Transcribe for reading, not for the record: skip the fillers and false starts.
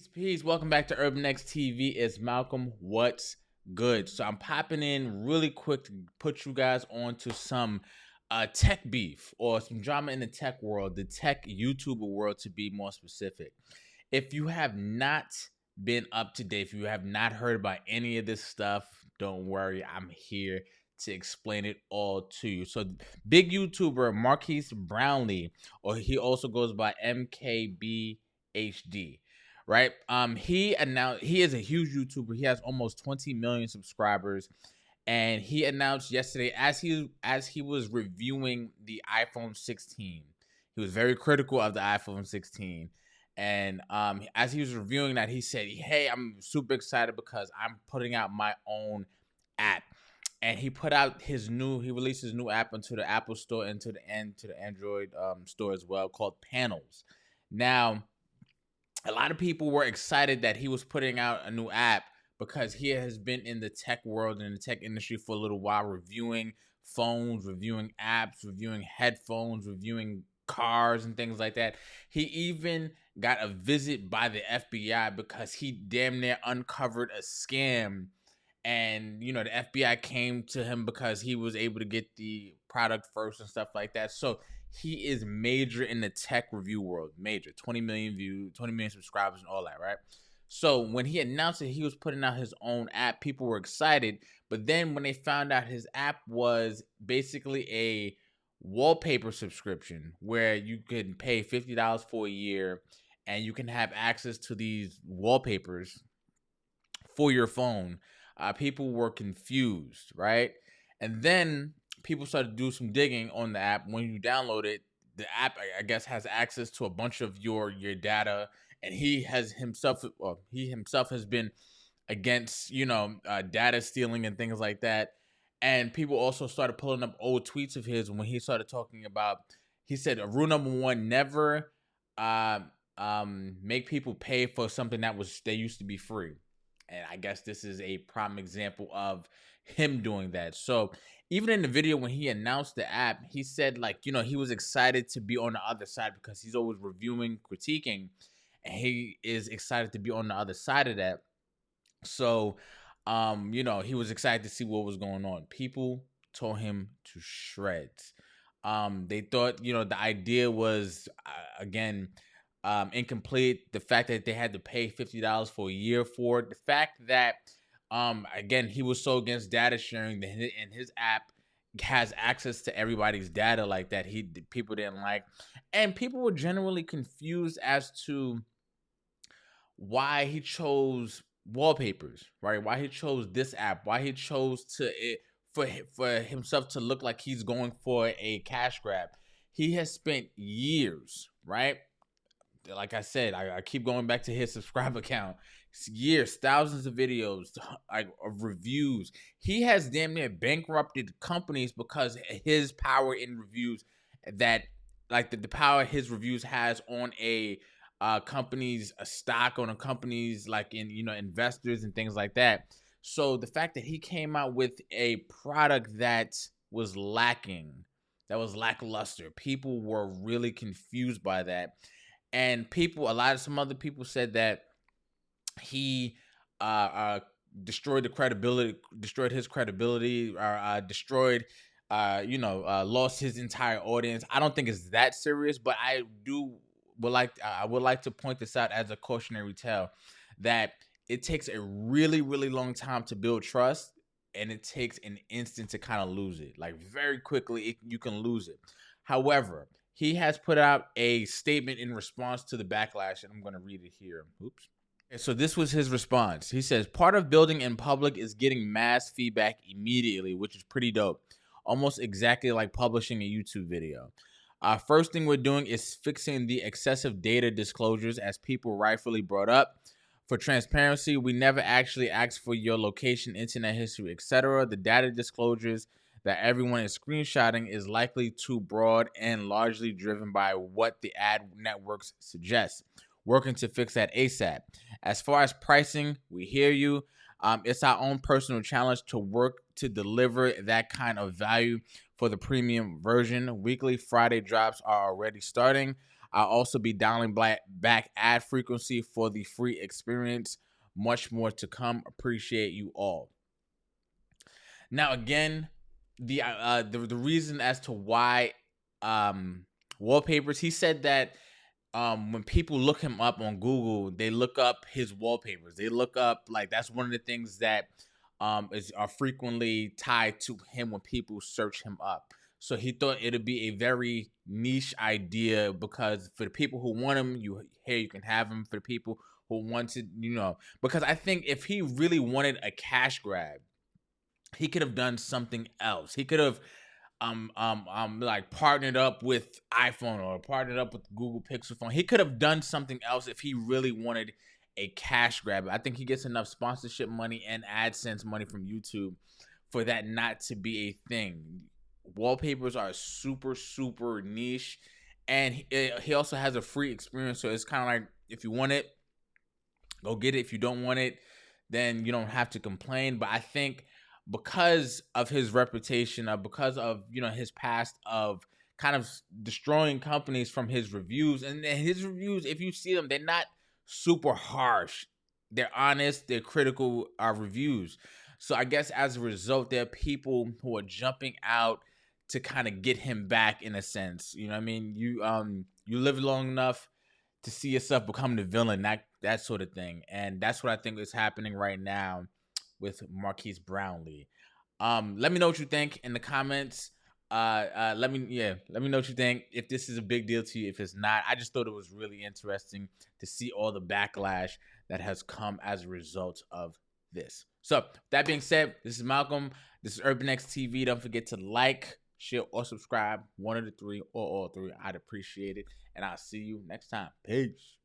Peace. Welcome back to Urban X TV. It's Malcolm. What's good? So I'm popping in really quick to put you guys on to some tech beef or some drama in the tech world, the tech YouTuber world to be more specific. If you have not been up to date, if you have not heard about any of this stuff, don't worry. I'm here to explain it all to you. So big YouTuber Marques Brownlee, or he also goes by MKBHD, right? He announced he is a huge YouTuber. He has almost 20 million subscribers, and he announced yesterday as he was reviewing the iPhone 16. He was very critical of the iPhone 16. And as he was reviewing that, he said, "Hey, I'm super excited because I'm putting out my own app." And he released his new app into the Apple Store and to the Android store as well, called Panels. Now, a lot of people were excited that he was putting out a new app because he has been in the tech world and the tech industry for a little while, reviewing phones, reviewing apps, reviewing headphones, reviewing cars and things like that. He even got a visit by the FBI because he damn near uncovered a scam. And the FBI came to him because he was able to get the product first and stuff like that. So he is major in the tech review world, major, 20 million views, 20 million subscribers and all that, right? So when he announced that he was putting out his own app, people were excited. But then when they found out his app was basically a wallpaper subscription where you can pay $50 for a year and you can have access to these wallpapers for your phone, people were confused, right? And then people started to do some digging on the app. When you download it, the app, I guess, has access to a bunch of your data, and he himself has been against data stealing and things like that. And people also started pulling up old tweets of his when he started talking about. He said, "Rule number one: never make people pay for something they used to be free." And I guess this is a prime example of him doing that. So even in the video when he announced the app, he said he was excited to be on the other side because he's always reviewing, critiquing, and he is excited to be on the other side of that. So, he was excited to see what was going on. People tore him to shreds. They thought, the idea was, again, incomplete. The fact that they had to pay $50 for a year for it. The fact that, again, he was so against data sharing and his app has access to everybody's data like that. People didn't like, and people were generally confused as to why he chose wallpapers, right? Why he chose this app? Why he chose for himself to look like he's going for a cash grab? He has spent years, right? Like I said, I keep going back to his subscriber count. Years, thousands of videos, of reviews. He has damn near bankrupted companies because his power in reviews, that the power his reviews has on a company's stock, on a company's investors and things like that. So the fact that he came out with a product that was lacking, that was lackluster, people were really confused by that. And some other people said that he destroyed his credibility, or lost his entire audience. I don't think it's that serious, but I would like to point this out as a cautionary tale that it takes a really, really long time to build trust, and it takes an instant to kind of lose it. Like very quickly, you can lose it. However, he has put out a statement in response to the backlash, and I'm going to read it here. Oops. Okay, so this was his response. He says, "Part of building in public is getting mass feedback immediately, which is pretty dope. Almost exactly like publishing a YouTube video. First thing we're doing is fixing the excessive data disclosures, as people rightfully brought up. For transparency, we never actually asked for your location, internet history, etc. The data disclosures that everyone is screenshotting is likely too broad and largely driven by what the ad networks suggest. Working to fix that ASAP. As far as pricing, we hear you. It's our own personal challenge to work to deliver that kind of value for the premium version. Weekly Friday drops are already starting. I'll also be dialing back ad frequency for the free experience. Much more to come. Appreciate you all. Now, again, the reason as to why wallpapers, he said that when people look him up on Google, they look up his wallpapers. They look up, like, that's one of the things that are frequently tied to him when people search him up. So he thought it'd be a very niche idea, because for the people who want him, you can have him. For the people who want it, because I think if he really wanted a cash grab, he could have done something else. He could have like partnered up with iPhone or partnered up with Google Pixel phone. He could have done something else if he really wanted a cash grab. I think he gets enough sponsorship money and AdSense money from YouTube for that not to be a thing. Wallpapers are super, super niche, and he also has a free experience. So it's kind of like, if you want it, go get it. If you don't want it, then you don't have to complain. But I think because of his reputation, because of his past of kind of destroying companies from his reviews, and his reviews, if you see them, they're not super harsh. They're honest. They're critical reviews. So I guess as a result, there are people who are jumping out to kind of get him back, in a sense. You know what I mean? You live long enough to see yourself become the villain, that sort of thing. And that's what I think is happening right now with Marques Brownlee. Let me know what you think in the comments. Let me know what you think, if this is a big deal to you. If it's not, I just thought it was really interesting to see all the backlash that has come as a result of this. So that being said, this is Malcolm. This is UrbanX TV. Don't forget to like, share, or subscribe. One of the three or all three. I'd appreciate it. And I'll see you next time. Peace.